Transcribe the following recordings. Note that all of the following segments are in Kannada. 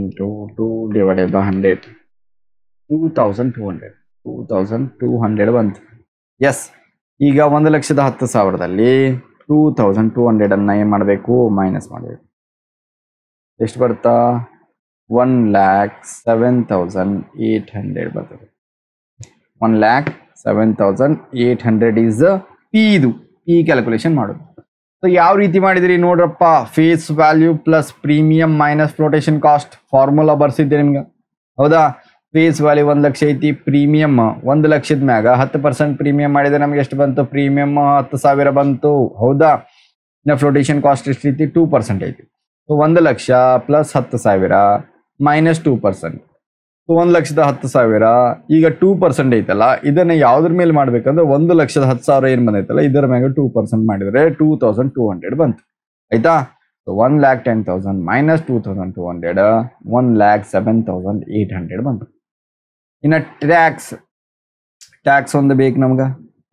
into 2 divided by 100. 2200. 2200 ಬಂತು. ಎಸ್, ಈಗ 1,10,000ದಲ್ಲಿ 2200 ಅನ್ನ ಏನು ಮಾಡಬೇಕು? ಮೈನಸ್ ಮಾಡಬೇಕು. ಎಷ್ಟು ಬರ್ತಾ? 1,07,800 ಬರ್ತದೆ. 1,07,800 ಈಸ್ ಪಿ. ಇದು ಈ ಕ್ಯಾಲ್ಕುಲೇಷನ್ ಮಾಡೋದು. ಸೊ ಯಾವ ರೀತಿ ಮಾಡಿದ್ರಿ ನೋಡ್ರಪ್ಪ, face value plus premium minus flotation cost formula ಬರ್ಸಿದ್ದೆ ನಿಮ್ಗೆ, ಹೌದಾ? ಫೇಸ್ ವ್ಯಾಲ್ಯೂ 1 ಲಕ್ಷ ಐತಿ, ಪ್ರೀಮಿಯಮ್ 1 ಲಕ್ಷದ ಮ್ಯಾಗ 10% ಪ್ರೀಮಿಯಂ ಮಾಡಿದ್ರೆ ನಮ್ಗೆ ಎಷ್ಟು ಬಂತು? ಪ್ರೀಮಿಯಂ 10,000 ಬಂತು, ಹೌದಾ? ಇನ್ನು ಫ್ಲೋಟೇಷನ್ ಕಾಸ್ಟ್ ಎಷ್ಟು ಐತಿ? 2% ಐತಿ. So 1 lakh plus 10,000 minus 2%. So 1,10,000 ಈಗ 2% ಐತಲ್ಲ, ಇದನ್ನ ಯಾವ್ದ್ರ ಮೇಲೆ ಮಾಡ್ಬೇಕಂದ್ರೆ 1,10,000 ಏನು ಬಂದೈತಲ್ಲ ಇದರ ಮ್ಯಾಗ 2% ಮಾಡಿದ್ರೆ 2,200 ಬಂತು, ಆಯ್ತಾ? ಸೊ 1,10,000 ಮೈನಸ್ 2,200 1,07,800 ಬಂತು. ಇನ್ನು ಟ್ಯಾಕ್ಸ್ ಒಂದು ಬೇಕು ನಮ್ಗೆ.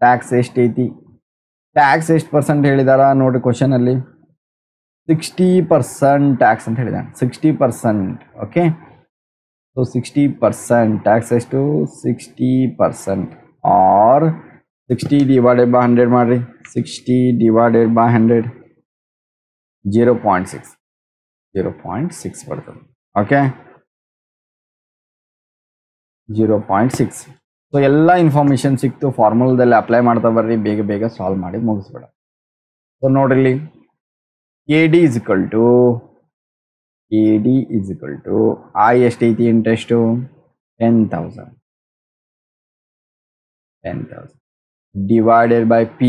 ಟ್ಯಾಕ್ಸ್ ಎಷ್ಟೈತಿ? ಟ್ಯಾಕ್ಸ್ ಎಷ್ಟು ಪರ್ಸೆಂಟ್ ಹೇಳಿದಾರ ನೋಡ್ರಿ ಕ್ವಶನ್ ಅಲ್ಲಿ? 60% ಟ್ಯಾಕ್ಸ್ ಅಂತ ಹೇಳಿದಾನೆ. 60%. ಓಕೆ, ಸೊ 60% ಟ್ಯಾಕ್ಸ್ ಎಷ್ಟು? 60% ಆರ್ 60 ಡಿವೈಡೆಡ್ ಬೈ 100 ಮಾಡ್ರಿ. 60 ಡಿವೈಡೆಡ್ ಬೈ 100 0.6 0.6 ಬರ್ತದೆ. ಓಕೆ, 0.6. ಸೊ ಎಲ್ಲ ಇನ್ಫಾರ್ಮೇಶನ್ ಸಿಕ್ತು, ಫಾರ್ಮುಲಾದಲ್ಲಿ ಅಪ್ಲೈ ಮಾಡ್ತಾ ಬರ್ರಿ, ಬೇಗ ಬೇಗ ಸಾಲ್ವ್ ಮಾಡಿ ಮುಗಿಸ್ಬೇಡ. ಸೊ ನೋಡ್ರಿ, AD is equal to I ಎಷ್ಟೈತಿ? Interest 10,000 divided by P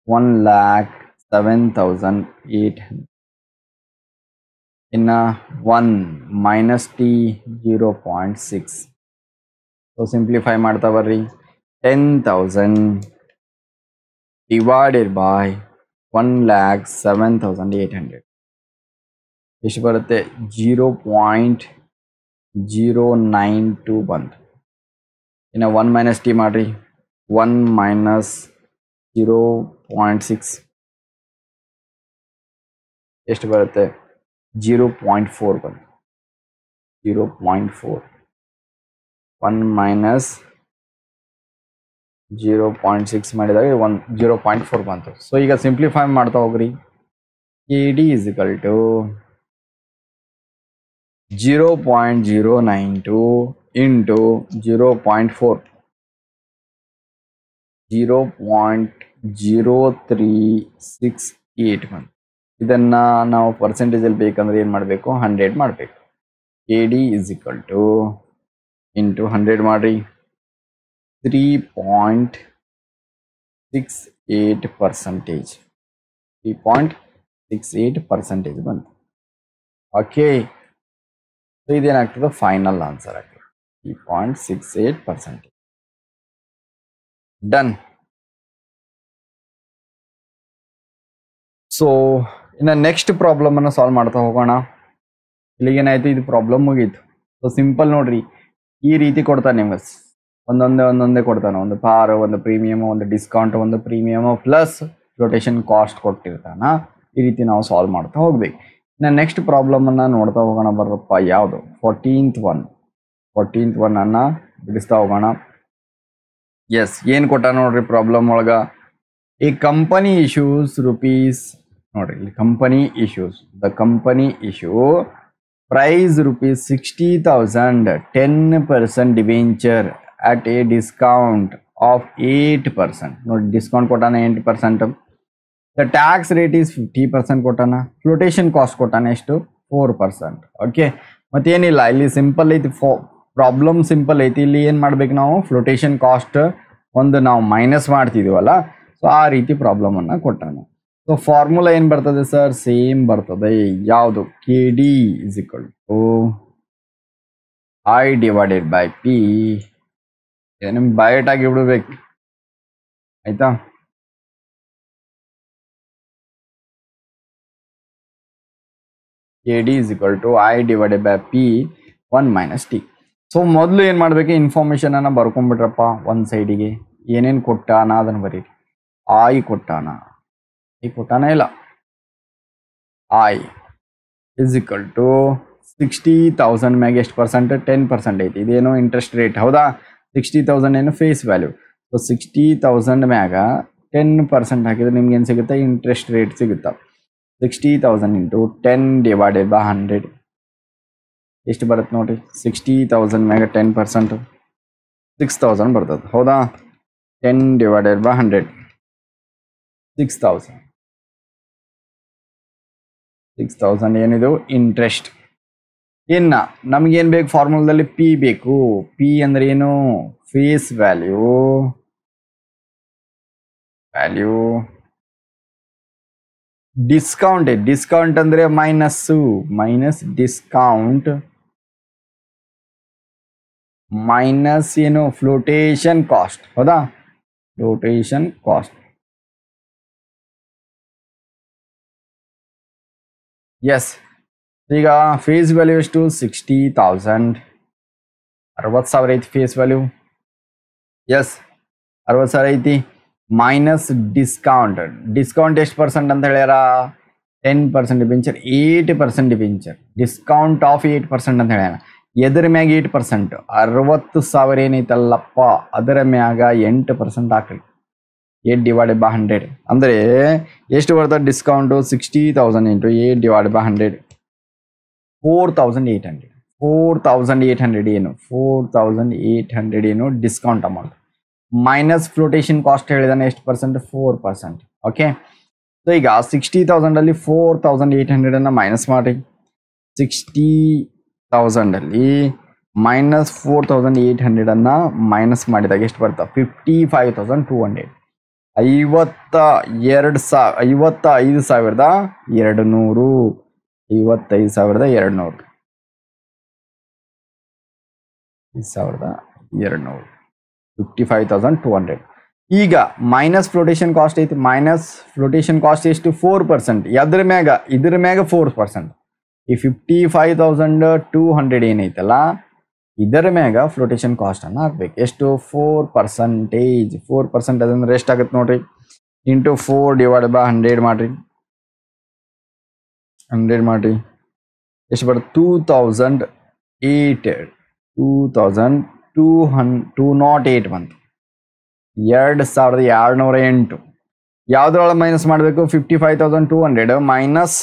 1,07,800. ಇನ್ನು 1 ಮೈನಸ್ T 0.6. ಸೊ ಸಿಂಪ್ಲಿಫೈ ಮಾಡ್ತಾ ಬರ್ರಿ. 10,000 ಡಿವೈಡೆಡ್ ಬೈ 1,07,800 ಎಷ್ಟು ಬರುತ್ತೆ? 0.092 ಬಂತು. ಇನ್ನು 1 ಮೈನಸ್ ಟಿ ಮಾಡ್ರಿ. 1 ಮೈನಸ್ 0.6 ಎಷ್ಟು ಬರುತ್ತೆ? 0.4 ಬಂತು. 0.4. 1 ಮೈನಸ್ 0.6 ಮಾಡಿದಾಗ 0.4 ಬಂತು. ಸೊ ಈಗ ಸಿಂಪ್ಲಿಫೈ ಮಾಡ್ತಾ ಹೋಗ್ರಿ. AD is equal to 0.092 into 0.4 0.0368 ಬಂತು. ಇದನ್ನ ನಾವು ಪರ್ಸೆಂಟೇಜಲ್ಲಿ ಬೇಕಂದ್ರೆ ಏನು ಮಾಡಬೇಕು? 100 ಮಾಡಬೇಕು. AD is equal to into 100 ಮಾಡ್ರಿ. 3.68%. 3.68% ಬಂತು. ಓಕೆ, ಸೊ ಇದೇನಾಗ್ತದೆ? ಫೈನಲ್ ಆನ್ಸರ್ ಆಗ್ತದೆ 3.68%. ಡನ್. ಸೊ ಇನ್ನು ನೆಕ್ಸ್ಟ್ ಪ್ರಾಬ್ಲಮ್ ಅನ್ನು ಸಾಲ್ವ್ ಮಾಡ್ತಾ ಹೋಗೋಣ. ಇಲ್ಲಿಗೇನಾಯ್ತು? ಇದು ಪ್ರಾಬ್ಲಮ್ ಮುಗೀತು. ಸೊ ಸಿಂಪಲ್ ನೋಡ್ರಿ, ಈ ರೀತಿ ಕೊಡ್ತಾನೆ ನಿಮ್ಗೆ, ಒಂದೊಂದೇ ಕೊಡ್ತಾನೆ. ಒಂದು ಪಾರ್, ಒಂದು ಪ್ರೀಮಿಯಮ್, ಒಂದು ಡಿಸ್ಕೌಂಟ್, ಒಂದು ಪ್ರೀಮಿಯಮ್ ಪ್ಲಸ್ ಫ್ಲೋಟೇಷನ್ ಕಾಸ್ಟ್ ಕೊಟ್ಟಿರ್ತಾನ. ಈ ರೀತಿ ನಾವು ಸಾಲ್ವ್ ಮಾಡ್ತಾ ಹೋಗ್ಬೇಕು. ಇನ್ನು ನೆಕ್ಸ್ಟ್ ಪ್ರಾಬ್ಲಮ್ ಅನ್ನ ನೋಡ್ತಾ ಹೋಗೋಣ ಬರ್ರಪ್ಪ. ಯಾವುದು? 14th one ಅನ್ನ ಬಿಡಿಸ್ತಾ ಹೋಗೋಣ. ಎಸ್, ಏನು ಕೊಟ್ಟ ನೋಡ್ರಿ ಪ್ರಾಬ್ಲಮ್ ಒಳಗ? ಈ ಕಂಪನಿ ಇಶ್ಯೂಸ್ ರುಪೀಸ್, ನೋಡ್ರಿ ಇಲ್ಲಿ company issues, the company issue price rupees 60,000 10% debenture at a discount of 8%. ನೋಡಿ, ಡಿಸ್ಕೌಂಟ್ ಕೊಟ್ಟಾನ 8%. ದ ಟ್ಯಾಕ್ಸ್ ರೇಟ್ ಈಸ್ 50% ಕೊಟ್ಟಾನ. ಫ್ಲೋಟೇಷನ್ ಕಾಸ್ಟ್ ಕೊಟ್ಟಾನ ಎಷ್ಟು? 4%. ಓಕೆ, ಮತ್ತೇನಿಲ್ಲ, ಇಲ್ಲಿ ಸಿಂಪಲ್ ಐತಿ, ಪ್ರಾಬ್ಲಮ್ ಸಿಂಪಲ್ ಐತಿ. ಇಲ್ಲಿ ಏನು ಮಾಡ್ಬೇಕು ನಾವು? ಫ್ಲೋಟೇಷನ್ ಕಾಸ್ಟ್ ಒಂದು ನಾವು ಮೈನಸ್ ಮಾಡ್ತಿದೀವಲ್ಲ, ಸೊ ಆ ರೀತಿ ಪ್ರಾಬ್ಲಮ್ ಅನ್ನ ಕೊಟ್ಟಾನ. ಸೊ ಫಾರ್ಮುಲಾ ಏನು ಬರ್ತದೆ ಸರ್? ಸೇಮ್ ಬರ್ತದೆ. ಯಾವುದು? KD is equal to I divided by P. ನಿಮ್ಗೆ ಬಯೋಟ್ ಆಗಿ ಬಿಡ್ಬೇಕು, ಆಯ್ತಾ? KD is equal to I divided by P 1 minus T. So ಮೊದಲು ಏನು ಮಾಡಬೇಕು? ಇನ್ಫಾರ್ಮೇಶನ್ ಅನ್ನ ಬರ್ಕೊಂಡ್ಬಿಟ್ರಪ್ಪ ಒಂದು ಸೈಡಿಗೆ. ಏನೇನು ಕೊಟ್ಟಾನ ಅದನ್ನು ಬರೀರಿ. I ಕೊಟ್ಟಾನ ಇಲ್ಲ, I is equal to 60,000 ಮ್ಯಾಗ ಎಷ್ಟು ಪರ್ಸೆಂಟ್ 10% ಐತಿ ಇದೇನೋ ಇಂಟ್ರೆಸ್ಟ್ ರೇಟ್ ಹೌದಾ 60,000 ಏನು ಫೇಸ್ ವ್ಯಾಲ್ಯೂ ಸೊ 60,000 ಮ್ಯಾಗ 10% ಹಾಕಿದ್ರೆ ನಿಮ್ಗೆ ಏನು ಸಿಗುತ್ತೆ ಇಂಟ್ರೆಸ್ಟ್ ರೇಟ್ ಸಿಗುತ್ತಾ 60,000 ಇಂಟು 10 ಡಿವೈಡೆಡ್ ಬೈ 100 ಎಷ್ಟು ಬರುತ್ತೆ ನೋಡಿ 60,000 ಮ್ಯಾಗ 10% 6,000 ಬರ್ತದೆ ಹೌದಾ 10 ಡಿವೈಡೆಡ್ ಬೈ 100 6,000 ಏನಿದು ಇಂಟ್ರೆಸ್ಟ್ ಇನ್ನ ನಮಗೇನು ಬೇಕು ಫಾರ್ಮುಲಾದಲ್ಲಿ ಪಿ ಬೇಕು ಪಿ ಅಂದ್ರೆ ಏನು ಫೇಸ್ ವ್ಯಾಲ್ಯೂ ಡಿಸ್ಕೌಂಟ್ ಅಂದ್ರೆ ಮೈನಸ್ ಡಿಸ್ಕೌಂಟ್ ಮೈನಸ್ ಏನು ಫ್ಲೋಟೇಷನ್ ಕಾಸ್ಟ್ ಹೌದಾ ಫ್ಲೋಟೇಷನ್ ಕಾಸ್ಟ್ ಎಸ್ ಈಗ ಫೇಸ್ ವ್ಯಾಲ್ಯೂ ಎಷ್ಟು 60,000 60,000 ಐತಿ ಫೇಸ್ ವ್ಯಾಲ್ಯೂ ಎಸ್ 60,000 ಐತಿ ಮೈನಸ್ ಡಿಸ್ಕೌಂಟ್ ಎಷ್ಟು ಪರ್ಸೆಂಟ್ ಅಂತ ಹೇಳ್ಯಾರ 10% ಡಿಬೆಂಚರ್ 8% ಡಿಬೆಂಚರ್ ಡಿಸ್ಕೌಂಟ್ ಆಫ್ 8% ಅಂತ ಹೇಳ್ಯಾರ ಎದರ ಮ್ಯಾಗ 8% 60,000 ಏನೈತಲ್ಲಪ್ಪ ಅದರ ಮ್ಯಾಗ 8% ಹಾಕ್ರಿ 8 ಡಿವೈಡೆಡ್ ಬೈ 100 ಅಂದ್ರೆ ಎಷ್ಟು ಬರ್ತದೆ ಡಿಸ್ಕೌಂಟು 60,000 ಇಂಟು 8 ಡಿವೈಡೆಡ್ ಬೈ 100 4,800 ಏನು 4,800 ಏನು discount amount minus flotation cost ಹೇಳಿದಾನೆ ಎಷ್ಟು ಪರ್ಸೆಂಟ್ 4% ಓಕೆ ಸೊ ಈಗ 60,000 ಅಲ್ಲಿ 4,800 ಅನ್ನ ಮೈನಸ್ ಮಾಡಿ 60,000 ಅಲ್ಲಿ ಮೈನಸ್ 4,800 ಅನ್ನ ಮೈನಸ್ ಮಾಡಿದಾಗ ಎಷ್ಟು ಬರ್ತಾ 55,200 55,200 55,200 ಈಗ ಮೈನಸ್ ಫ್ಲೋಟೇಷನ್ ಕಾಸ್ಟ್ ಐತಿ ಮೈನಸ್ ಫ್ಲೋಟೇಷನ್ ಕಾಸ್ಟ್ ಎಷ್ಟು 4% ಇದ್ರ ಮ್ಯಾಗ 4% ಈ 55,200 ಏನೈತಲ್ಲ ಇದರ ಮ್ಯಾಗ ಫ್ಲೋಟೇಷನ್ ಕಾಸ್ಟ್ ಅನ್ನ ಹಾಕ್ಬೇಕು ಎಷ್ಟು 4% ಅದಂದ್ರೆ ಎಷ್ಟಾಗತ್ತೆ ನೋಡ್ರಿ ಇಂಟು 4 ಡಿವೈಡೆಡ್ ಬೈ 100 ಮಾಡ್ರಿ ಎಷ್ಟು ಬರುತ್ತೆ 2,208 ಬಂತು 2,208 ಯಾವ್ದ್ರೊಳಗೆ ಮೈನಸ್ ಮಾಡಬೇಕು 55,200 ಮೈನಸ್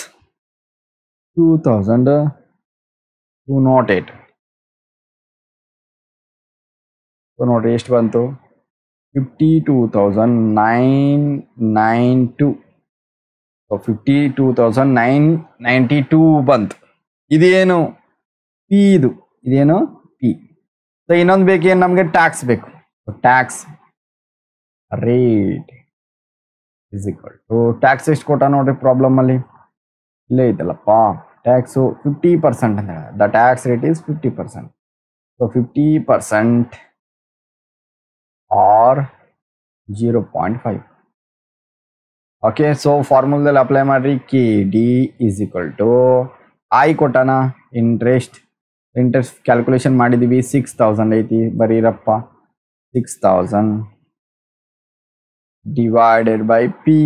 2,208 ನೋಡ್ರಿ ಎಷ್ಟು ಬಂತು 52,992 52,992 ಬಂತು ಇದೇನು ಪಿ ಇದೇನು ಪಿ ಸೊ ಇನ್ನೊಂದು ಬೇಕೇನು ನಮಗೆ ಟ್ಯಾಕ್ಸ್ ಬೇಕು tax rate is equal to tax ಎಷ್ಟು ಕೊಟ್ಟ ನೋಡ್ರಿ ಪ್ರಾಬ್ಲಮ್ ಅಲ್ಲಿ ಇಲ್ಲೇ ಐತಲ್ಲಪ್ಪ ಟ್ಯಾಕ್ಸು 50% ಅಂತ the tax rate is 50% so 50% or 0.5 okay so ಫಾರ್ಮುಲಾದಲ್ಲಿ ಅಪ್ಲೈ ಮಾಡ್ರಿ K D is equal to I ಕೊಟ್ಟಾನ ಇಂಟ್ರೆಸ್ಟ್ ಕ್ಯಾಲ್ಕುಲೇಷನ್ ಮಾಡಿದೀವಿ 6,000 ಐತಿ ಬರೀರಪ್ಪ 6,000 ಡಿವೈಡೆಡ್ ಬೈ ಪಿ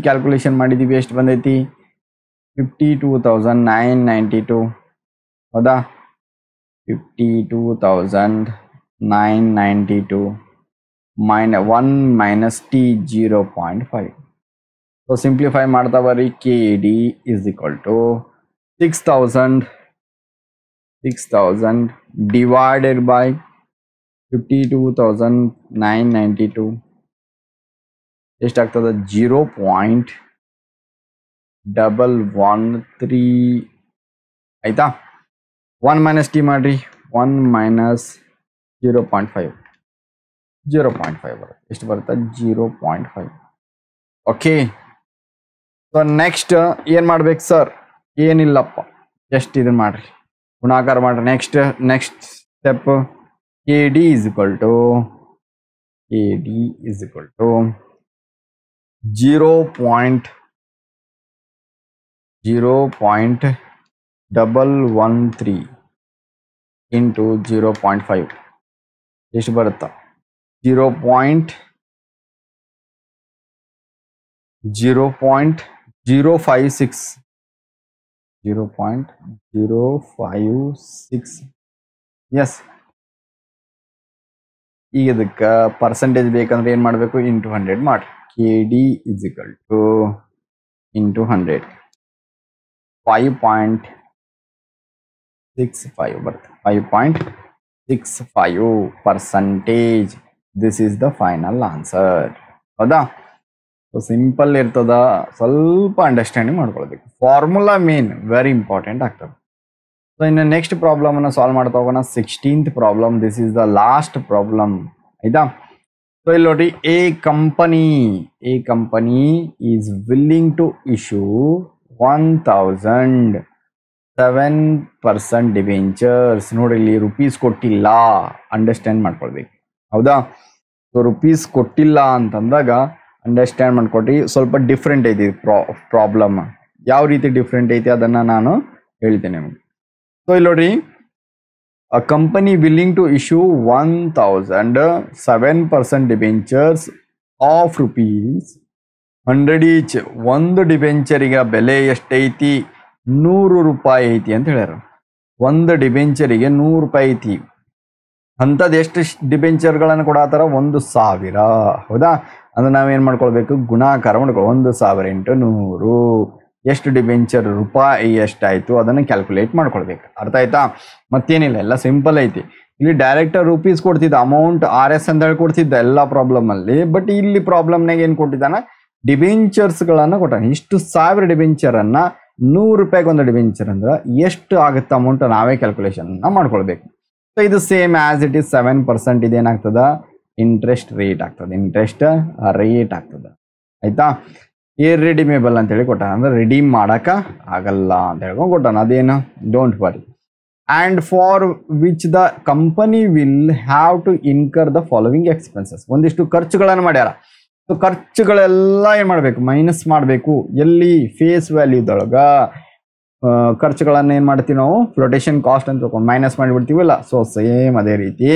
ಕ್ಯಾಲ್ಕುಲೇಷನ್ ಮಾಡಿದೀವಿ ಎಷ್ಟು ಬಂದೈತಿ 52,992 ಹೌದಾ 52,992 1 minus t 0.5 so simplify ಮಾಡ್ತಾ ಬರ್ರಿ kd is equal to 6,000 divided by 52,992 ಎಷ್ಟಾಗ್ತದೆ 0.113 ಆಯ್ತಾ 1 minus t ಮಾಡ್ರಿ 1 minus 0.5 ಬರುತ್ತೆ ಎಷ್ಟು ಬರುತ್ತೆ 0.5 ಓಕೆ ಸೊ ನೆಕ್ಸ್ಟ್ ಏನು ಮಾಡ್ಬೇಕು ಸರ್ ಏನಿಲ್ಲಪ್ಪ ಜಸ್ಟ್ ಇದನ್ನ ಮಾಡ್ರಿ ಗುಣಾಕಾರ ಮಾಡ್ರಿ next step K D is equal to 0.113 into 0.5 ಎಷ್ಟು ಬರುತ್ತಾ 0.056 0.056. ಎಸ್, ಈಗ ಇದಕ್ಕೆ ಪರ್ಸೆಂಟೇಜ್ ಬೇಕಂದ್ರೆ ಏನು ಮಾಡಬೇಕು, ಇಂಟು 100 ಮಾಡಿ. K D is equal to into 100 5.65 ಬರುತ್ತೆ. 5.65%. This is the final answer. ಹೌದಾ? ಸೊ ಸಿಂಪಲ್ ಇರ್ತದ, ಸ್ವಲ್ಪ ಅಂಡರ್ಸ್ಟ್ಯಾಂಡಿಂಗ್ ಮಾಡ್ಕೊಳ್ಬೇಕು. ಫಾರ್ಮುಲಾ ಮೇನ್ ವೆರಿ ಇಂಪಾರ್ಟೆಂಟ್ ಆಗ್ತದೆ. ಸೊ ಇನ್ನು ನೆಕ್ಸ್ಟ್ ಪ್ರಾಬ್ಲಮ್ ಅನ್ನು ಸಾಲ್ವ್ ಮಾಡ್ತಾ ಹೋಗೋಣ. 16th problem. This is the last problem. ಆಯ್ತಾ? ಸೊ ಇಲ್ಲಿ ನೋಡಿ, a company is willing to issue 1007% debentures. ನೋಡಿ, ಇಲ್ಲಿ ರುಪೀಸ್ ಕೊಟ್ಟಿಲ್ಲ, ಅಂಡರ್ಸ್ಟ್ಯಾಂಡ್ ಮಾಡ್ಕೊಳ್ಬೇಕು. ಹೌದಾ? ಸೊ ರುಪೀಸ್ ಕೊಟ್ಟಿಲ್ಲ ಅಂತಂದಾಗ ಅಂಡರ್ಸ್ಟ್ಯಾಂಡ್ ಮಾಡ್ಕೊಟ್ಟಿ. ಸ್ವಲ್ಪ ಡಿಫ್ರೆಂಟ್ ಐತಿ ಪ್ರಾಬ್ಲಮ್. ಯಾವ ರೀತಿ ಡಿಫ್ರೆಂಟ್ ಐತಿ ಅದನ್ನ ನಾನು ಹೇಳ್ತೇನೆ ನಿಮ್ಗೆ. ಸೊ ಇಲ್ಲಿ ನೋಡಿ, a company willing to issue 1007% debentures of ₹100 each. ಒಂದು ಡಿಬೆಂಚರಿಗೆ ಬೆಲೆ ಎಷ್ಟೈತಿ? ₹100 ಐತಿ ಅಂತ ಹೇಳ್ಯಾರ. ಒಂದು ಡಿಬೆಂಚರಿಗೆ ₹100 ಐತಿ. ಅಂಥದ್ದು ಎಷ್ಟು ಡಿಬೆಂಚರ್ಗಳನ್ನು ಕೊಡತ್ತಾರ? 1000. ಹೌದಾ? ಅಂದ್ರೆ ನಾವೇನು ಮಾಡ್ಕೊಳ್ಬೇಕು? ಗುಣಾಕಾರ ಮಾಡ್ಕೊ. 1000 × 100 ಎಷ್ಟು ಡಿಬೆಂಚರ್ ರೂಪಾಯಿ ಎಷ್ಟಾಯ್ತು ಅದನ್ನು ಕ್ಯಾಲ್ಕುಲೇಟ್ ಮಾಡ್ಕೊಳ್ಬೇಕು. ಅರ್ಥ ಆಯ್ತಾ? ಮತ್ತೇನಿಲ್ಲ, ಎಲ್ಲ ಸಿಂಪಲ್ ಐತಿ. ಇಲ್ಲಿ ಡೈರೆಕ್ಟ್ ರುಪೀಸ್ ಕೊಡ್ತಿದ್ದ, ಅಮೌಂಟ್ RS ಅಂತ ಹೇಳಿ ಕೊಡ್ತಿದ್ದ ಎಲ್ಲ ಪ್ರಾಬ್ಲಮ್ ಅಲ್ಲಿ. ಬಟ್ ಇಲ್ಲಿ ಪ್ರಾಬ್ಲಮ್ನಾಗ ಏನು ಕೊಟ್ಟಿದ್ದಾನ? ಡಿಬೆಂಚರ್ಸ್ಗಳನ್ನು ಕೊಟ್ಟಾನೆ. ಇಷ್ಟು 1000 ಡಿಬೆಂಚರ್ ಅನ್ನ ₹100 ಒಂದು ಡಿಬೆಂಚರ್ ಅಂದ್ರೆ ಎಷ್ಟು ಆಗುತ್ತೆ ಅಮೌಂಟ್ ನಾವೇ ಕ್ಯಾಲ್ಕುಲೇಷನ್ ಮಾಡ್ಕೊಳ್ಬೇಕು. ಸೊ ಇದು ಸೇಮ್ ಆಸ್ ಇಟ್ ಇಸ್ 7%. ಇದೇನಾಗ್ತದ? ಇಂಟ್ರೆಸ್ಟ್ ರೇಟ್ ಆಗ್ತದೆ. ಇಂಟ್ರೆಸ್ಟ್ ರೇಟ್ ಆಗ್ತದೆ. ಆಯ್ತಾ? ಇರ್ರಿಡಿಮೇಬಲ್ ಅಂತ ಹೇಳಿ ಕೊಟ್ಟಾನ, ಅಂದ್ರೆ ರಿಡೀಮ್ ಮಾಡಕ ಆಗಲ್ಲ ಅಂತ ಹೇಳ್ಕೊಂಡು ಕೊಟ್ಟಾನ. ಅದೇನು? Don't worry. And for which the company will have to incur the following expenses. ಒಂದಿಷ್ಟು ಖರ್ಚುಗಳನ್ನು ಮಾಡ್ಯಾರ. ಸೊ ಖರ್ಚುಗಳೆಲ್ಲ ಏನು ಮಾಡಬೇಕು? ಮೈನಸ್ ಮಾಡಬೇಕು. ಎಲ್ಲಿ? ಫೇಸ್ ವ್ಯಾಲ್ಯೂದೊಳಗ ಖರ್ಚುಗಳನ್ನು ಏನು ಮಾಡ್ತೀವಿ ನಾವು? ಫ್ಲೋಟೇಷನ್ ಕಾಸ್ಟ್ ಅಂತ ತಿಳ್ಕೊಂಡು ಮೈನಸ್ ಮಾಡಿಬಿಡ್ತೀವಲ್ಲ. ಸೊ ಸೇಮ್ ಅದೇ ರೀತಿ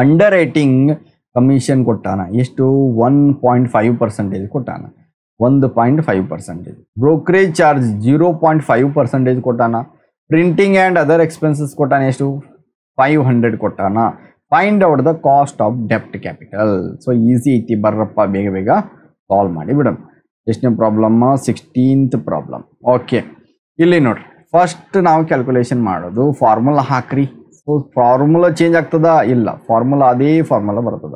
ಅಂಡರ್ ರೈಟಿಂಗ್ ಕಮಿಷನ್ ಕೊಟ್ಟಾನ. ಎಷ್ಟು? 1.5% ಕೊಟ್ಟಾನ. 1.5%. ಬ್ರೋಕರೇಜ್ ಚಾರ್ಜ್ 0.5% ಕೊಟ್ಟಾನ. ಪ್ರಿಂಟಿಂಗ್ ಆ್ಯಂಡ್ ಅದರ್ ಎಕ್ಸ್ಪೆನ್ಸಸ್ ಕೊಟ್ಟಾನ. ಎಷ್ಟು? 500 ಕೊಟ್ಟಾನ. Find out the cost of ಡೆಪ್ಟ್ ಕ್ಯಾಪಿಟಲ್. ಸೊ ಈಸಿ ಐತಿ, ಬರ್ರಪ್ಪ ಬೇಗ ಬೇಗ ಸಾಲ್ವ್ ಮಾಡಿ ಬಿಡೋಣ. ಎಷ್ಟನೇ ಪ್ರಾಬ್ಲಮ್? 16th problem. ಓಕೆ, ಇಲ್ಲಿ ನೋಡ್ರಿ, ಫಸ್ಟ್ ನಾವು ಕ್ಯಾಲ್ಕುಲೇಷನ್ ಮಾಡೋದು ಫಾರ್ಮುಲಾ ಹಾಕ್ರಿ. ಸೊ ಫಾರ್ಮುಲಾ ಚೇಂಜ್ ಆಗ್ತದ? ಇಲ್ಲ, ಫಾರ್ಮುಲಾ ಅದೇ ಫಾರ್ಮುಲಾ ಬರ್ತದ.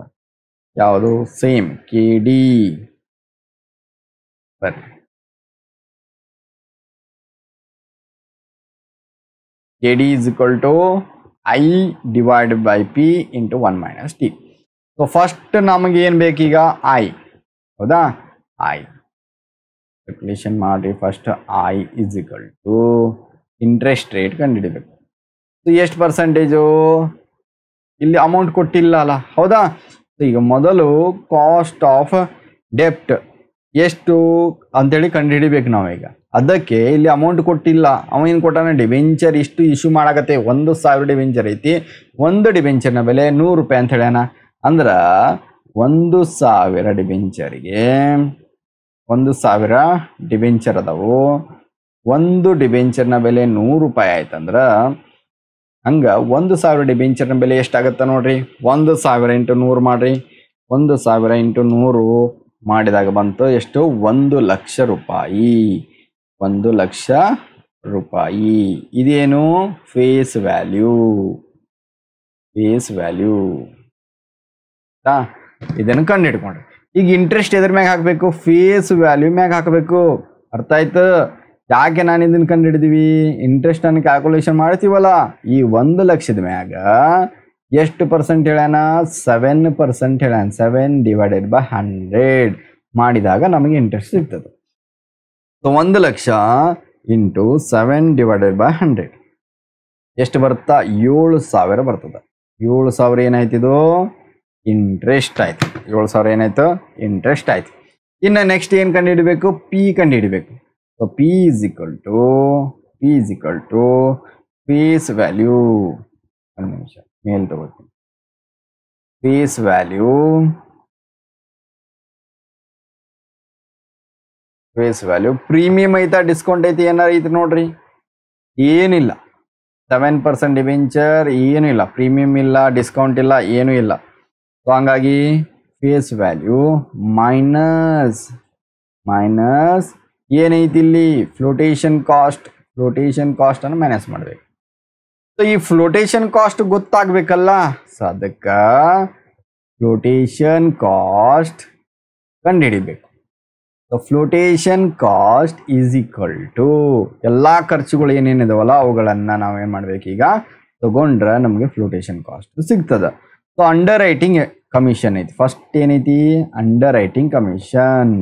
ಯಾವುದು? Same K D. ಬರ್ರಿ, K D is equal to I divide by P into 1 - T. So first ನಮಗೆ ಏನು ಬೇಕೀಗ? I. ಹೌದಾ? I ಕ್ಯಾಲ್ಕುಲೇಷನ್ ಮಾಡಿ. First I is equal to interest rate ಕಂಡುಹಿಡಿಬೇಕು. ಸೊ ಎಷ್ಟು ಪರ್ಸೆಂಟೇಜು? ಇಲ್ಲಿ ಅಮೌಂಟ್ ಕೊಟ್ಟಿಲ್ಲ ಅಲ್ಲ. ಹೌದಾ? ಈಗ ಮೊದಲು ಕಾಸ್ಟ್ ಆಫ್ ಡೆಪ್ಟ್ ಎಷ್ಟು ಅಂತೇಳಿ ಕಂಡುಹಿಡಿಬೇಕು ನಾವೀಗ. ಅದಕ್ಕೆ ಇಲ್ಲಿ ಅಮೌಂಟ್ ಕೊಟ್ಟಿಲ್ಲ. ಅವ ಏನು ಕೊಟ್ಟಾನ? ಡಿಬೆಂಚರ್ ಇಷ್ಟು ಇಶ್ಯೂ ಮಾಡಾಕತ್ತೆ. 1000 ಡಿಬೆಂಚರ್ ಐತಿ. ಒಂದು ಡಿಬೆಂಚರ್ನ ಬೆಲೆ ₹100 ಅಂತ ಹೇಳ್ಯಾನ. ಅಂದ್ರೆ 1000 ಡಿಬೆಂಚರಿಗೆ 1000 ಡಿಬೆಂಚರ್ ಅದಾವು. ಒಂದು ಡಿಬೆಂಚರ್ನ ಬೆಲೆ ₹100 ಆಯ್ತಂದ್ರೆ ಹಂಗೆ 1000 ಡಿಬೆಂಚರ್ನ ಬೆಲೆ ಎಷ್ಟಾಗತ್ತೆ ನೋಡ್ರಿ? 1000 × 100 ಮಾಡ್ರಿ. 1000 × 100 ಮಾಡಿದಾಗ ಬಂತು ಎಷ್ಟು? ₹1,00,000. ₹1,00,000. ಇದೇನು? Face value. Face value. ಇದನ್ನು ಕಂಡು ಹಿಡ್ಕೊಂಡ್ರಿ. ಈಗ ಇಂಟ್ರೆಸ್ಟ್ ಎದ್ರ ಮ್ಯಾಗ ಹಾಕಬೇಕು? ಫೇಸ್ ವ್ಯಾಲ್ಯೂ ಮ್ಯಾಗ ಹಾಕಬೇಕು. ಅರ್ಥ ಆಯ್ತು? ಯಾಕೆ ನಾನು ಇದನ್ನು ಕಂಡು ಹಿಡಿದೀವಿ? ಇಂಟ್ರೆಸ್ಟ್ ಅನ್ನು ಕ್ಯಾಲ್ಕುಲೇಷನ್ ಮಾಡ್ತೀವಲ್ಲ, ಈ 1,00,000 ಮ್ಯಾಗ ಎಷ್ಟು ಪರ್ಸೆಂಟ್ ಹೇಳ್ಯಾನ? 7% ಹೇಳ್ಯಾನ. 7/100 ಮಾಡಿದಾಗ ನಮಗೆ ಇಂಟ್ರೆಸ್ಟ್ ಸಿಗ್ತದೆ. ಸೊ 1,00,000 ಇಂಟು 7/100 ಎಷ್ಟು ಬರುತ್ತಾ? 7,000 ಬರ್ತದೆ. 7,000 ಏನಾಯ್ತಿದು? ಇಂಟ್ರೆಸ್ಟ್ ಆಯ್ತು. 7,000 ಏನಾಯ್ತು? ಇಂಟ್ರೆಸ್ಟ್ ಆಯ್ತು. ಇನ್ನು ನೆಕ್ಸ್ಟ್ ಏನು ಕಂಡು ಹಿಡಿಬೇಕು? P ಕಂಡು ಹಿಡಿಬೇಕು. So P is equal to face value. ಒಂದು ನಿಮಿಷ ಮೇಲ್ ತಗೋತೀನಿ. Face value face value. Premium ಐತಾ ಡಿಸ್ಕೌಂಟ್ ಐತಿ ಏನಾರ ಐತಿ ನೋಡ್ರಿ, ಏನಿಲ್ಲ. 7% ಡಿಬೆಂಚರ್ ಏನೂ ಇಲ್ಲ, ಪ್ರೀಮಿಯಂ ಇಲ್ಲ, ಡಿಸ್ಕೌಂಟ್ ಇಲ್ಲ, ಏನೂ ಇಲ್ಲ. ಸೊ ಹಂಗಾಗಿ ಫೇಸ್ ವ್ಯಾಲ್ಯೂ ಮೈನಸ್ ಏನೈತಿ ಇಲ್ಲಿ ಫ್ಲೋಟೇಷನ್ ಕಾಸ್ಟ್ ಅನ್ನು ಮೈನಸ್ ಮಾಡಬೇಕು. ಸೊ ಈ ಫ್ಲೋಟೇಷನ್ ಕಾಸ್ಟ್ ಗೊತ್ತಾಗಬೇಕಲ್ಲ, ಸೊ ಅದಕ್ಕೆ ಫ್ಲೋಟೇಷನ್ ಕಾಸ್ಟ್ ಕಂಡುಹಿಡಿಬೇಕು. So flotation cost is equal to ಎಲ್ಲ ಖರ್ಚುಗಳು ಏನೇನಿದಾವಲ್ಲ ಅವುಗಳನ್ನು ನಾವೇನು ಮಾಡ್ಬೇಕು, ಈಗ ತಗೊಂಡ್ರೆ ನಮಗೆ ಫ್ಲೋಟೇಷನ್ ಕಾಸ್ಟ್ ಸಿಗ್ತದೆ. ಸೊ ಅಂಡರ್ ರೈಟಿಂಗ್ ಕಮಿಷನ್ ಐತಿ. ಫಸ್ಟ್ ಏನೈತಿ, ಅಂಡರ್ ರೈಟಿಂಗ್ ಕಮಿಷನ್.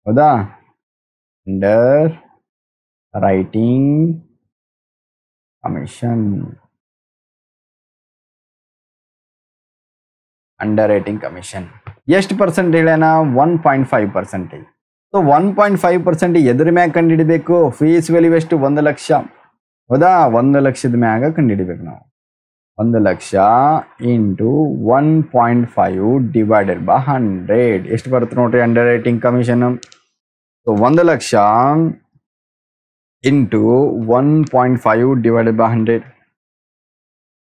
ಹೌದಾ, underwriting commission. Underwriting commission ಎಷ್ಟು ಪರ್ಸೆಂಟ್ ಹೇಳ್ಯಾನ, 1.5%. ಸೊ 1.5% ಎದ್ರ ಮ್ಯಾಗ ಕಂಡುಹಿಡಿಬೇಕು, ಫೇಸ್ ವ್ಯಾಲ್ಯೂ ಎಷ್ಟು, 1 ಲಕ್ಷ. ಹೌದಾ, 1 ಲಕ್ಷದ ಮ್ಯಾಗ ಕಂಡುಹಿಡಿಬೇಕು ನಾವು. 1 ಲಕ್ಷ ಇಂಟು 1.5 ಡಿವೈಡೆಡ್ ಬೈ 100 ಎಷ್ಟು ಬರುತ್ತೆ ನೋಡ್ರಿ under writing commission. So 1 lakh into 1.5 divided by 100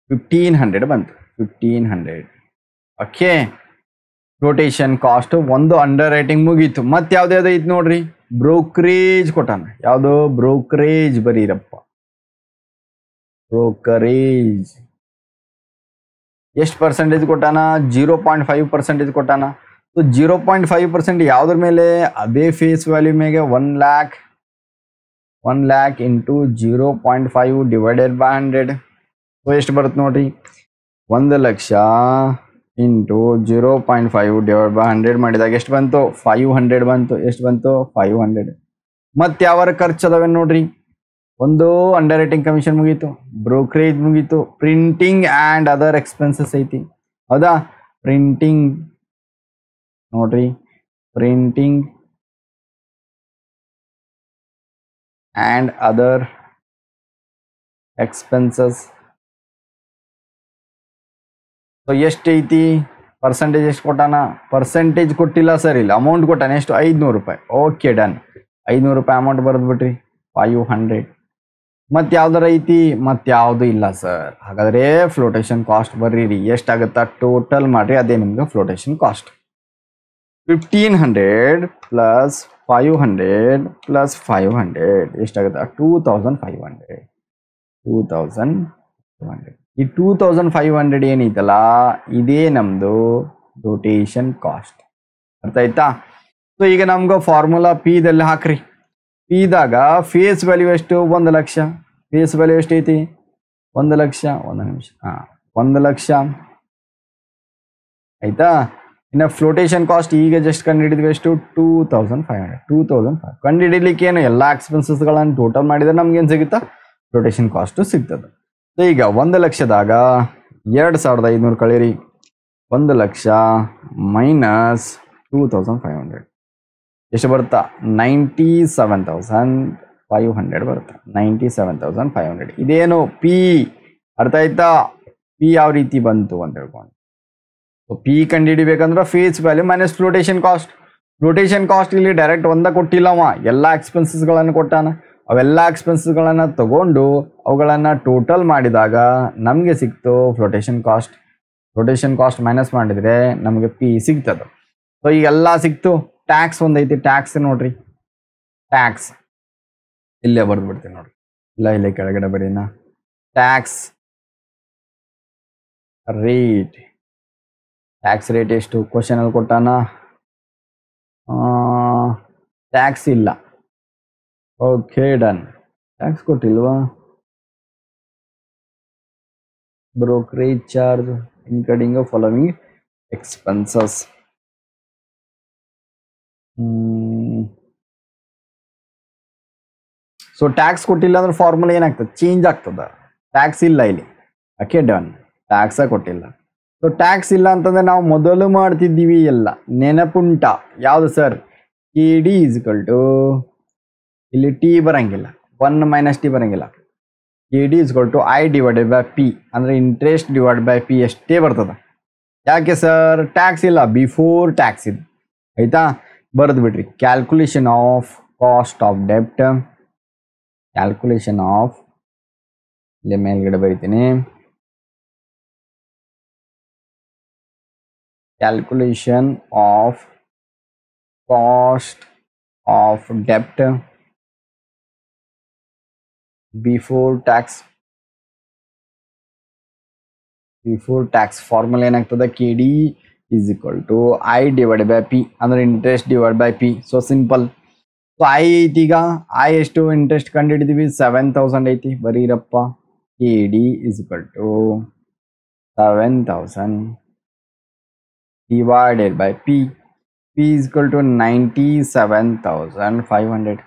1500 ಬಂತು. 1500. ಓಕೆ, ಫ್ಲೋಟೇಷನ್ ಕಾಸ್ಟ್ ಒಂದು ಅಂಡರ್ ರೈಟಿಂಗ್ ಮುಗೀತು. ಮತ್ತೆ ಯಾವ್ದು ಐತಿ ನೋಡ್ರಿ, ಬ್ರೋಕರೇಜ್ ಕೊಟ್ಟಾನ. ಯಾವುದು ಬ್ರೋಕರೇಜ್, ಬರೀರಪ್ಪ. ಬ್ರೋಕರೇಜ್ ಎಷ್ಟು ಪರ್ಸೆಂಟೇಜ್ ಕೊಟ್ಟಾನ, 0.5% ಕೊಟ್ಟಾನ. ಸೊ 0.5% ಯಾವ್ದ್ರ ಮೇಲೆ, ಅದೇ ಫೇಸ್ ವ್ಯಾಲ್ಯೂ ಮೇಲೆ 1 lakh into 0.5 divided by 100. So ಎಷ್ಟು ಬರುತ್ತೆ ನೋಡ್ರಿ, 1 ಲಕ್ಷ ಇಂಟು 0.5 ಡಿವೈಡ್ ಬೈ 100 ಮಾಡಿದಾಗ ಎಷ್ಟು ಬಂತು, 500 ಬಂತು. ಎಷ್ಟು ಬಂತು, 500. ಮತ್ತೆ ಯಾವ ಖರ್ಚು ಅದಾವೆ ನೋಡ್ರಿ, ಒಂದು ಅಂಡರ್ ರೈಟಿಂಗ್ ಕಮಿಷನ್ ಮುಗೀತು, ಬ್ರೋಕರೇಜ್ ಮುಗೀತು, ಪ್ರಿಂಟಿಂಗ್ ಆ್ಯಂಡ್ ಅದರ್ ಎಕ್ಸ್ಪೆನ್ಸಸ್ ಐತಿ. ಹೌದಾ, ಪ್ರಿಂಟಿಂಗ್ ನೋಡ್ರಿ, printing and other expenses. So ಎಷ್ಟೈತಿ, ಪರ್ಸೆಂಟೇಜ್ ಎಷ್ಟು ಕೊಟ್ಟಾನ, ಪರ್ಸೆಂಟೇಜ್ ಕೊಟ್ಟಿಲ್ಲ ಸರ್, ಇಲ್ಲ ಅಮೌಂಟ್ ಕೊಟ್ಟಾನ. ಎಷ್ಟು, 500 ರೂಪಾಯಿ. Okay, done. 500 ರೂಪಾಯಿ ಅಮೌಂಟ್ ಬರೆದು ಬಿಟ್ರಿ, 500. ಮತ್ತೆ ಯಾವ್ದಾರ ಐತಿ, ಮತ್ತೆ ಯಾವುದು ಇಲ್ಲ ಸರ್. ಹಾಗಾದ್ರೆ ಫ್ಲೋಟೇಷನ್ ಕಾಸ್ಟ್ ಬರೀರಿ, ಎಷ್ಟಾಗುತ್ತಾ ಟೋಟಲ್ ಮಾಡ್ರಿ, ಅದೇ ನಿಮ್ಗೆ ಫ್ಲೋಟೇಷನ್ ಕಾಸ್ಟ್. 1500 plus 500 plus 500 ಎಷ್ಟಾಗುತ್ತಾ, 2500. 2500. ಈ 2500 ಏನೈತಲ್ಲ, ಇದೇ ನಮ್ದು ಫ್ಲೋಟೇಷನ್ ಕಾಸ್ಟ್. ಅರ್ಥ ಆಯ್ತಾ? ಸೊ ಈಗ ನಮ್ಗೆ ಫಾರ್ಮುಲಾ ಪಿ ದಲ್ಲಿ ಹಾಕ್ರಿ. ಪಿದಾಗ ಫೇಸ್ ವ್ಯಾಲ್ಯೂ ಎಷ್ಟು, 1 ಲಕ್ಷ. ಫೇಸ್ ವ್ಯಾಲ್ಯೂ ಎಷ್ಟು ಐತಿ, 1 ಲಕ್ಷ. 1 ನಿಮಿಷ, 1 ಲಕ್ಷ ಆಯ್ತಾ. ಇನ್ನು ಫ್ಲೋಟೇಷನ್ ಕಾಸ್ಟ್ ಈಗ ಜಸ್ಟ್ ಕಂಡುಹಿಡಿದ್ವಿ, ಎಷ್ಟು, 2500. 2500 ಕಂಡುಹಿಡಿಲಿಕ್ಕೆ ಏನು, ಎಲ್ಲ ಎಕ್ಸ್ಪೆನ್ಸಸ್ಗಳನ್ನು ಟೋಟಲ್ ಮಾಡಿದ್ರೆ ನಮ್ಗೇನು ಸಿಗುತ್ತಾ, ಫ್ಲೋಟೇಷನ್ ಕಾಸ್ಟ್ ಸಿಗ್ತದೆ. ಸೊ ಈಗ 1 ಲಕ್ಷದಾಗ 2500 ಕಳೀರಿ. 1 ಲಕ್ಷ ಮೈನಸ್ 2500 ಎಷ್ಟು ಬರುತ್ತಾ, 97,500 ಬರುತ್ತೆ. 97,500. ಇದೇನು ಪಿ, ಅರ್ಥ ಆಯ್ತಾ? ಪಿ ಯಾವ ರೀತಿ ಬಂತು ಅಂತ ಹೇಳ್ಕೊಂಡು. ಸೊ ಪಿ ಕಂಡುಹಿಡಿಬೇಕಂದ್ರೆ face value minus flotation cost. Flotation cost ಇಲ್ಲಿ ಡೈರೆಕ್ಟ್ ಒಂದ ಕೊಟ್ಟಿಲ್ಲವ, ಎಲ್ಲ ಎಕ್ಸ್ಪೆನ್ಸಸ್ಗಳನ್ನು ಕೊಟ್ಟಾನ. ಅವೆಲ್ಲ ಎಕ್ಸ್ಪೆನ್ಸಸ್ಗಳನ್ನು ತಗೊಂಡು ಅವುಗಳನ್ನು ಟೋಟಲ್ ಮಾಡಿದಾಗ ನಮಗೆ ಸಿಕ್ತು flotation cost. Flotation cost minus ಮಾಡಿದರೆ ನಮಗೆ ಪಿ ಸಿಗ್ತದೆ. ಸೊ ಈಗೆಲ್ಲ ಸಿಕ್ತು. ಟ್ಯಾಕ್ಸ್ ಒಂದೈತಿ, ಟ್ಯಾಕ್ಸ್ ನೋಡ್ರಿ, ಟ್ಯಾಕ್ಸ್ ಇಲ್ಲೇ ಬರ್ದು ಬಿಡ್ತೀನಿ ನೋಡ್ರಿ, ಇಲ್ಲೇ ಕೆಳಗಡೆ ಬರೀನಾ. ಟ್ಯಾಕ್ಸ್ ರೇಟ್, ಟ್ಯಾಕ್ಸ್ ರೇಟ್ ಎಷ್ಟು ಕ್ವಶನ್ ಅಲ್ಲಿ ಕೊಟ್ಟಾನ. ಟ್ಯಾಕ್ಸ್ ಇಲ್ಲ. Okay, done. ಟ್ಯಾಕ್ಸ್ ಕೊಟ್ಟಿಲ್ವಾ, brokerage charge including following expenses. So tax ಕೊಟ್ಟಿಲ್ಲ ಅಂದ್ರೆ ಫಾರ್ಮುಲಾ ಏನಾಗ್ತದೆ, ಚೇಂಜ್ ಆಗ್ತದ. ಟ್ಯಾಕ್ಸ್ ಇಲ್ಲ ಇಲ್ಲಿ. Okay, done. ಟ್ಯಾಕ್ಸ ಕೊಟ್ಟಿಲ್ಲ. ಸೊ ಟ್ಯಾಕ್ಸ್ ಇಲ್ಲ ಅಂತಂದ್ರೆ ನಾವು ಮೊದಲು ಮಾಡ್ತಿದ್ದೀವಿ ಎಲ್ಲ ನೆನಪುಂಟ. ಯಾವುದು sir, K D is equal to, ಇಲ್ಲಿ ಟಿ ಬರಂಗಿಲ್ಲ, 1 ಮೈನಸ್ ಟಿ ಬರಂಗಿಲ್ಲ. K D is equal to I divided by P, ಅಂದರೆ ಇಂಟ್ರೆಸ್ಟ್ ಡಿವೈಡ್ ಬೈ ಪಿ ಎಷ್ಟೇ ಬರ್ತದೆ. ಯಾಕೆ ಸರ್, ಟ್ಯಾಕ್ಸ್ ಇಲ್ಲ, ಬಿಫೋರ್ ಟ್ಯಾಕ್ಸ್ ಇದು ಆಯ್ತಾ. ಬರೆದು ಬಿಡ್ರಿ. ಕ್ಯಾಲ್ಕುಲೇಷನ್ ಆಫ್ ಕಾಸ್ಟ್ ಆಫ್ ಡೆಪ್ಟ್, ಕ್ಯಾಲ್ಕುಲೇಷನ್ ಆಫ್, ಇಲ್ಲಿ ಮೇಲ್ಗಡೆ ಬರೀತೀನಿ, ಕ್ಯಾಲ್ಕುಲೇಷನ್ ಆಫ್ ಕಾಸ್ಟ್ ಆಫ್ ಡೆಪ್ಟ್ before tax. Before tax formula ಏನಾಗ್ತದೆ, K D is equal to I divide by P, ಅಂದ್ರೆ interest divide by P. So simple. So I ಐತಿ, ಈಗ ಐ ಎಷ್ಟು ಇಂಟ್ರೆಸ್ಟ್ ಕಂಡು ಹಿಡಿದೀವಿ, 7,000 ಐತಿ. ಬರೀರಪ್ಪ, K D is equal to 7,000 divided by P. P is equal to 97,500.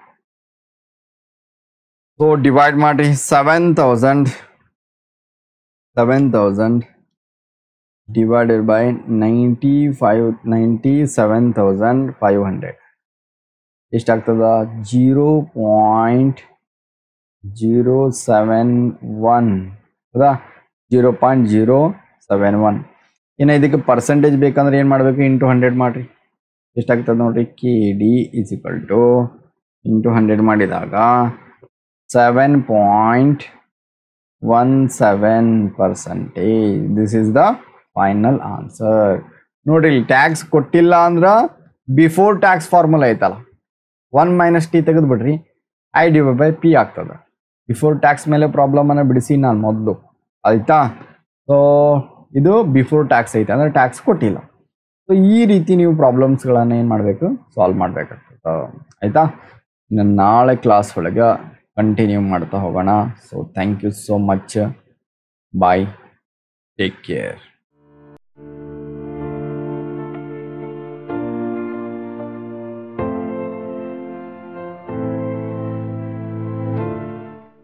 So divide ಮಾಡಿ 7,000 divided by 97,500 ಎಷ್ಟಾಗ್ತದ, 0.071 ಹೌದಾ, 0.071. ಇನ್ನು ಇದಕ್ಕೆ ಪರ್ಸೆಂಟೇಜ್ ಬೇಕಂದ್ರೆ ಏನು ಮಾಡಬೇಕು, ಇಂಟು 100 ಮಾಡಿರಿ. ಎಷ್ಟಾಗ್ತದೆ ನೋಡ್ರಿ, K D is equal to into 100 ಮಾಡಿದಾಗ 7.17%. This is the final answer. ನೋಡ್ರಿ, ಇಲ್ಲಿ ಟ್ಯಾಕ್ಸ್ ಕೊಟ್ಟಿಲ್ಲ ಅಂದ್ರೆ ಬಿಫೋರ್ ಟ್ಯಾಕ್ಸ್ ಫಾರ್ಮುಲಾ ಐತಲ್ಲ, 1 - t ತೆಗೆದು ಬಿಡ್ರಿ, ಐ ಡಿವೈಡ್ ಬೈ ಪಿ ಆಗ್ತದೆ. ಬಿಫೋರ್ ಟ್ಯಾಕ್ಸ್ ಮೇಲೆ ಪ್ರಾಬ್ಲಮ್ ಅನ್ನ ಬಿಡಿಸಿ ನಾನು ಮೊದಲು, ಆಯ್ತಾ. ಸೊ ಇದು ಬಿಫೋರ್ ಟ್ಯಾಕ್ಸ್ ಐತೆ, ಅಂದರೆ ಟ್ಯಾಕ್ಸ್ ಕೊಟ್ಟಿಲ್ಲ. ಸೊ ಈ ರೀತಿ ನೀವು ಪ್ರಾಬ್ಲಮ್ಸ್ಗಳನ್ನು ಏನು ಮಾಡಬೇಕು, ಸಾಲ್ವ್ ಮಾಡಬೇಕಾಗ್ತದೆ, ಆಯಿತಾ. ಇನ್ನು ನಾಳೆ ಕ್ಲಾಸ್ ಒಳಗೆ ಕಂಟಿನ್ಯೂ ಮಾಡ್ತಾ ಹೋಗೋಣ. So thank you so much. Bye, take care.